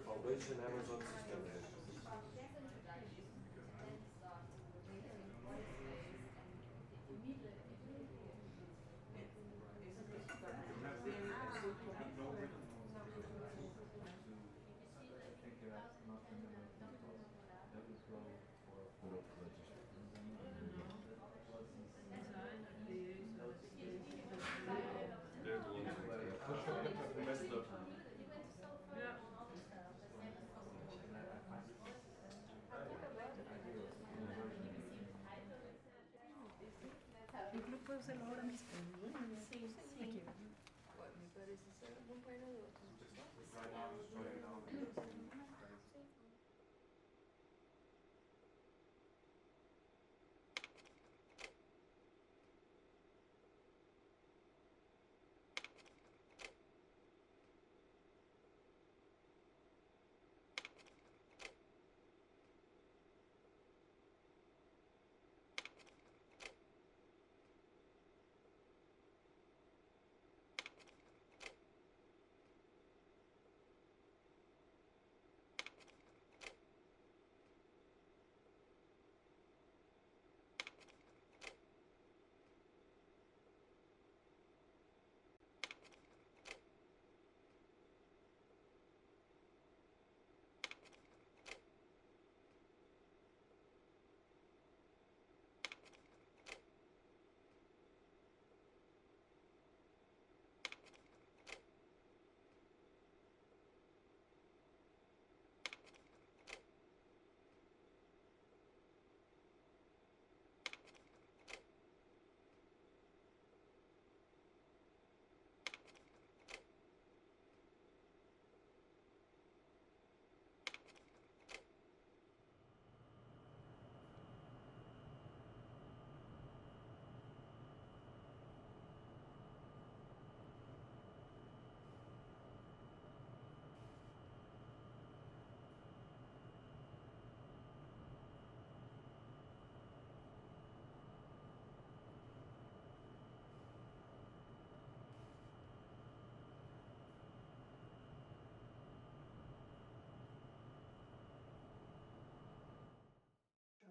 Foundation Emerson system. Incluso puedo hacerlo ahora mismo. Aquí.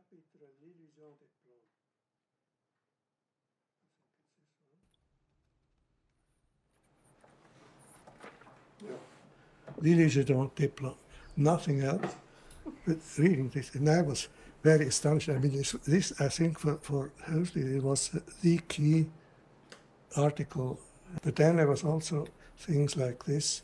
Chapitre l'illusion des plans. L'illusion des plans. Nothing else. But reading this, and I was very astonished. I mean, this I think, for Angélil, it was the key article. But then there was also things like this.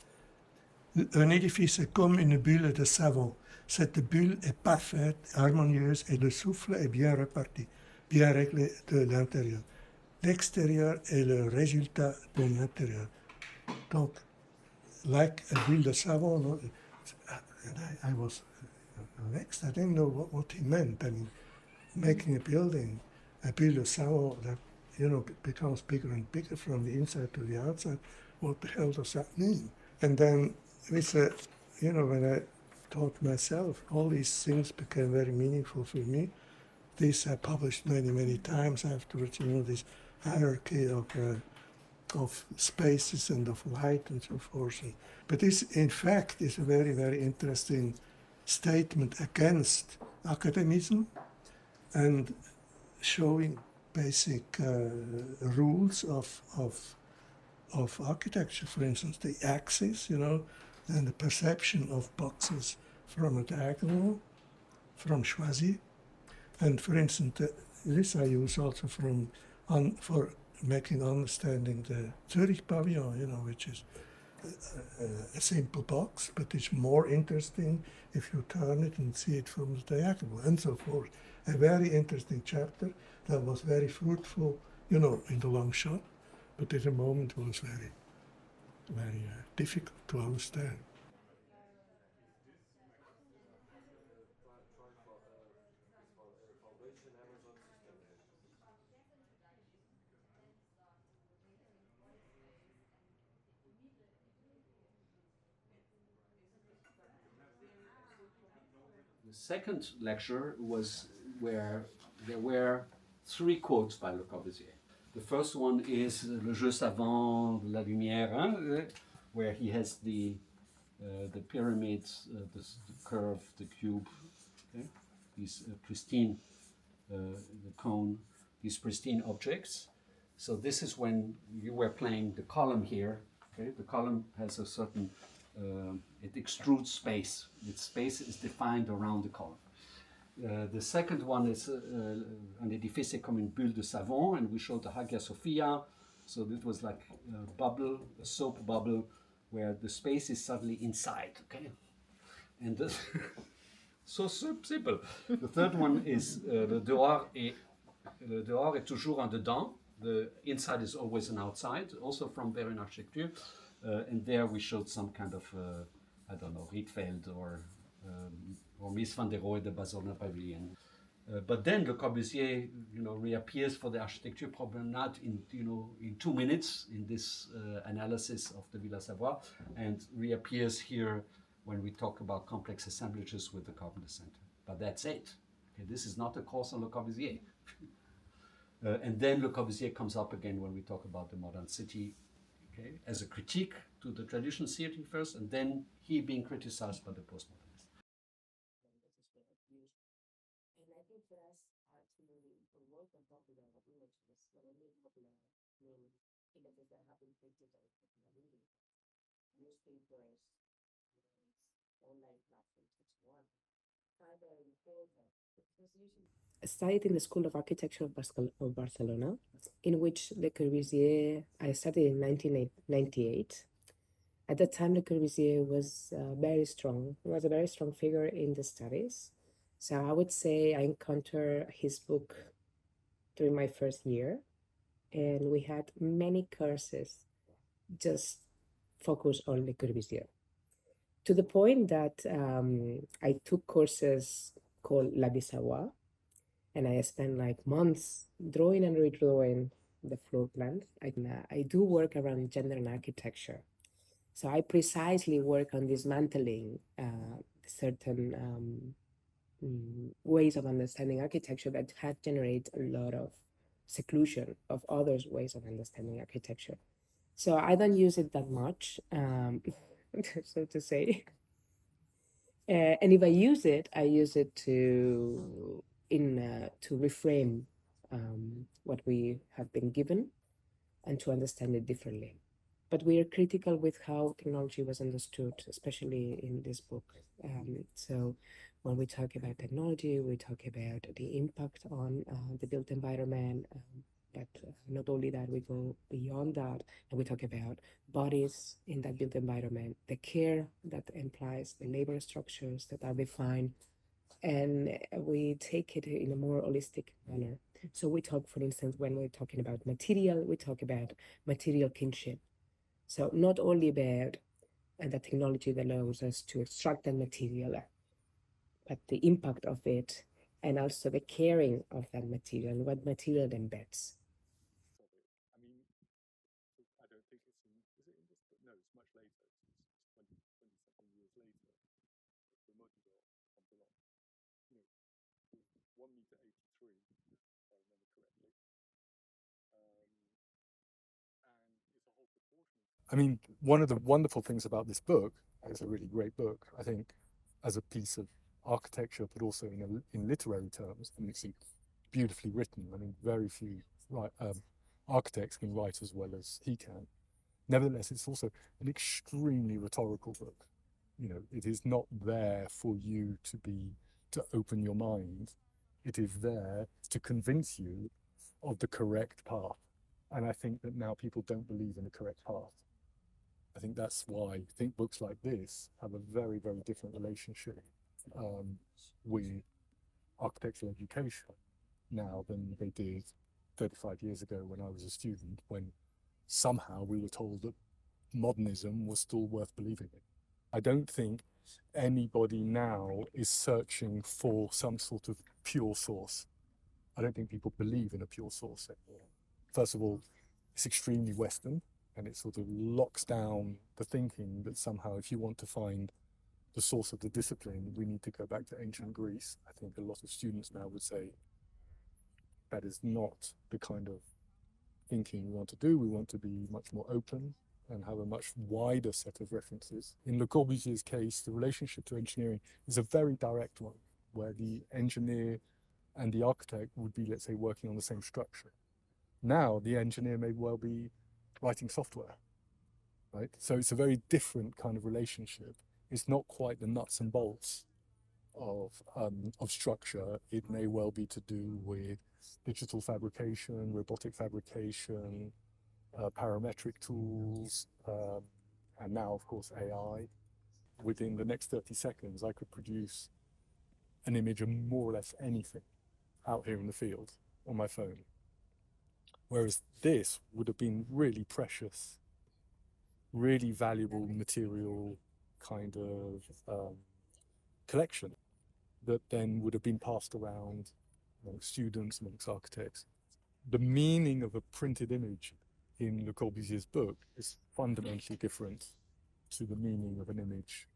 Un édifice est comme une bulle de savon. Cette bulle est parfaite, harmonieuse, et le souffle est bien reparti, bien réglé de l'intérieur. L'extérieur est le résultat de l'intérieur. Donc, like a bulle de savon, and I was vexed. I didn't know what he meant. I mean, making a building, a bulle de savon that, becomes bigger and bigger from the inside to the outside. What the hell does that mean? And then with, when I taught myself, all these things became very meaningful for me. This I published many, many times afterwards, this hierarchy of spaces and of light and so forth. But this, in fact, is a very, very interesting statement against academism and showing basic rules of architecture. For instance, the axis, and the perception of boxes from a diagonal, from Choisy. And for instance, this I use also for making understanding the Zurich Pavillon, which is a simple box, but it's more interesting if you turn it and see it from the diagonal, and so forth. A very interesting chapter that was very fruitful, in the long shot, but at the moment was very, very difficult to understand. The second lecture was where there were 3 quotes by Le Corbusier. The first one is Le jeu savant de la lumière, where he has the pyramids, the curve, the cube, okay? These pristine, the cone, these pristine objects. So this is when you were playing the column here. Okay? The column has a certain, it extrudes space. Its space is defined around the column. The second one is un édifice comme une bulle de savon, and we showed the Hagia Sophia. So this was like a bubble, a soap bubble, where the space is suddenly inside. Okay, and this so simple. The third one is le dehors est toujours en dedans. The inside is always an outside, also from Berlin architecture. And there we showed some kind of, I don't know, Rietveld or Mies van der Rohe, the Basel Pavillon. But then Le Corbusier, reappears for the architecture problem not in, in 2 minutes in this analysis of the Villa Savoye, and reappears here when we talk about complex assemblages with the Carpenter Center. But that's it. Okay, this is not a course on Le Corbusier. And then Le Corbusier comes up again when we talk about the modern city, okay, as a critique to the traditional city first, and then he being criticized by the postmodernists. And I think for us, to work on popular images, really popular, images that have been printed on newspapers, online platforms, etc. Are very important. I studied in the School of Architecture of Barcelona, in which Le Corbusier, I studied in 1998. At that time, Le Corbusier was very strong. He was a very strong figure in the studies. So I would say I encountered his book during my first year, and we had many courses just focused on Le Corbusier. To the point that I took courses called La Savoye, and I spent like months drawing and redrawing the floor plans. I do work around gender and architecture. So I precisely work on dismantling certain ways of understanding architecture that have generated a lot of seclusion of others' ways of understanding architecture. So I don't use it that much, so to say. And if I use it to reframe what we have been given and to understand it differently. But we are critical with how technology was understood, especially in this book. So when we talk about technology, we talk about the impact on the built environment, but not only that, we go beyond that, and we talk about bodies in that built environment, the care that implies the labor structures that are defined, and we take it in a more holistic manner. So we talk, for instance, when we're talking about material, we talk about material kinship. So not only about the technology that allows us to extract that material, but the impact of it, and also the caring of that material and what material it embeds. I mean, I don't think it's in, is it in this book? No, it's much later. It's 20 something years later. The modular comes along. 1 meter 83, if I remember correctly. And it's a whole proportion. I mean, one of the wonderful things about this book, it's a really great book, I think, as a piece of architecture, but also in literary terms. I mean, it's beautifully written. I mean, very few architects can write as well as he can. Nevertheless, it's also an extremely rhetorical book. It is not there for you to open your mind. It is there to convince you of the correct path. And I think that now people don't believe in the correct path. I think that's why I think books like this have a very, very different relationship with architectural education now than they did 35 years ago when I was a student, when somehow we were told that modernism was still worth believing in. I don't think anybody now is searching for some sort of pure source. I don't think people believe in a pure source anymore. First of all, it's extremely Western, and it sort of locks down the thinking that somehow if you want to find the source of the discipline, we need to go back to ancient Greece. I think a lot of students now would say, that is not the kind of thinking we want to do. We want to be much more open and have a much wider set of references. In Le Corbusier's case, the relationship to engineering is a very direct one, where the engineer and the architect would be, let's say, working on the same structure. Now, the engineer may well be writing software, right? So it's a very different kind of relationship. It's not quite the nuts and bolts of structure. It may well be to do with digital fabrication, robotic fabrication, parametric tools, and now, of course, AI. Within the next 30 seconds, I could produce an image of more or less anything out here in the field on my phone. Whereas this would have been really precious, really valuable material kind of collection that then would have been passed around amongst students, amongst architects. The meaning of a printed image in Le Corbusier's book is fundamentally different to the meaning of an image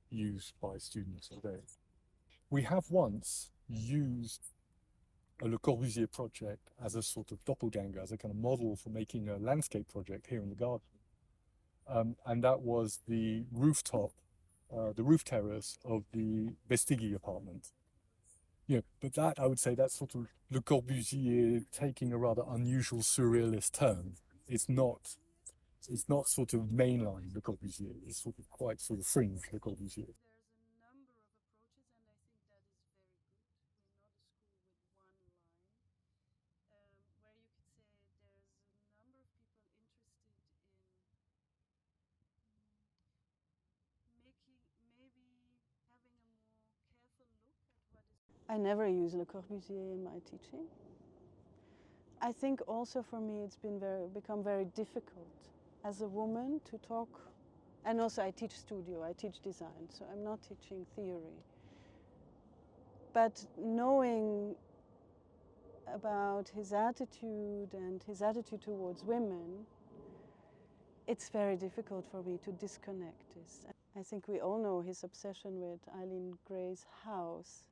used by students today. We have once used a Le Corbusier project as a sort of doppelganger, as a kind of model for making a landscape project here in the garden. And that was the rooftop, the roof terrace of the Vestighi apartment. Yeah, but that, I would say, that's sort of Le Corbusier taking a rather unusual surrealist turn. It's not sort of mainline Le Corbusier. It's sort of quite sort of fringe Le Corbusier. I never use Le Corbusier in my teaching. I think also for me it's become very difficult as a woman to talk, and also I teach studio, I teach design, so I'm not teaching theory. But knowing about his attitude and his attitude towards women, it's very difficult for me to disconnect this. I think we all know his obsession with Eileen Gray's house,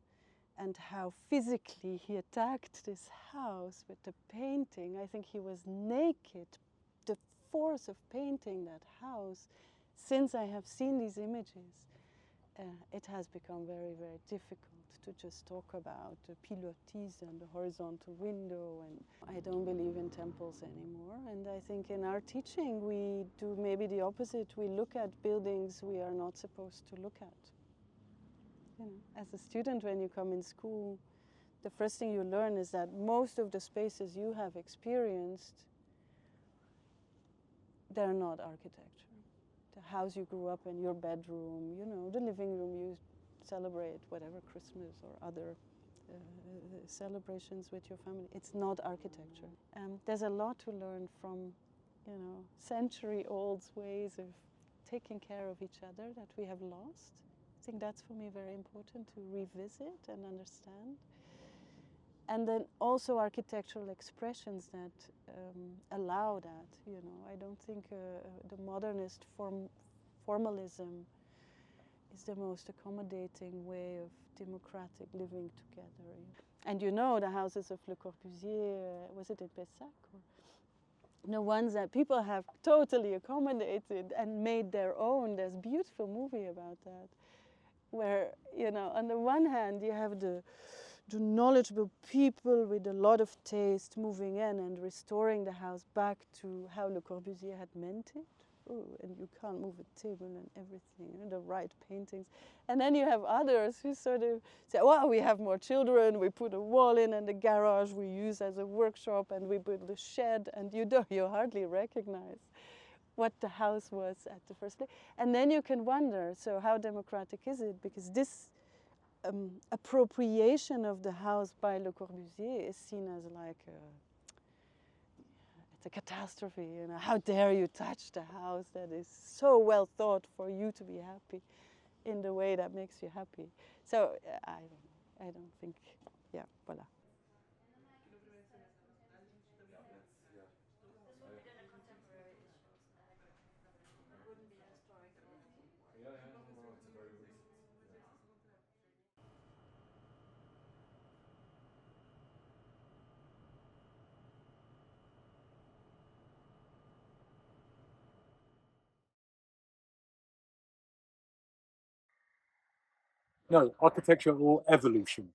and how physically he attacked this house with the painting. I think he was naked. The force of painting that house, since I have seen these images, it has become very, very difficult to just talk about the pilotis and the horizontal window. And I don't believe in temples anymore. And I think in our teaching we do maybe the opposite. We look at buildings we are not supposed to look at. You know, as a student, when you come in school, the first thing you learn is that most of the spaces you have experienced, they're not architecture. The house you grew up in, your bedroom, you know, the living room you celebrate, whatever, Christmas or other celebrations with your family, it's not architecture. There's a lot to learn from, you know, century-old ways of taking care of each other that we have lost. I think that's for me very important to revisit and understand. And then also architectural expressions that allow that, you know. I don't think the modernist formalism is the most accommodating way of democratic living together. And you know, the houses of Le Corbusier, was it in Pessac? The ones that people have totally accommodated and made their own. There's a beautiful movie about that, where, you know, on the one hand you have the knowledgeable people with a lot of taste moving in and restoring the house back to how Le Corbusier had meant it. Ooh, and you can't move a table and everything, you know, the right paintings. And then you have others who sort of say, well, we have more children, we put a wall in, and the garage we use as a workshop, and we build a shed, and you hardly recognize what the house was at the first place. And then you can wonder, so how democratic is it? Because this appropriation of the house by Le Corbusier is seen as like it's a catastrophe, you know. How dare you touch the house that is so well thought for you to be happy in the way that makes you happy. So I don't think, yeah, voilà. No, architecture or evolution.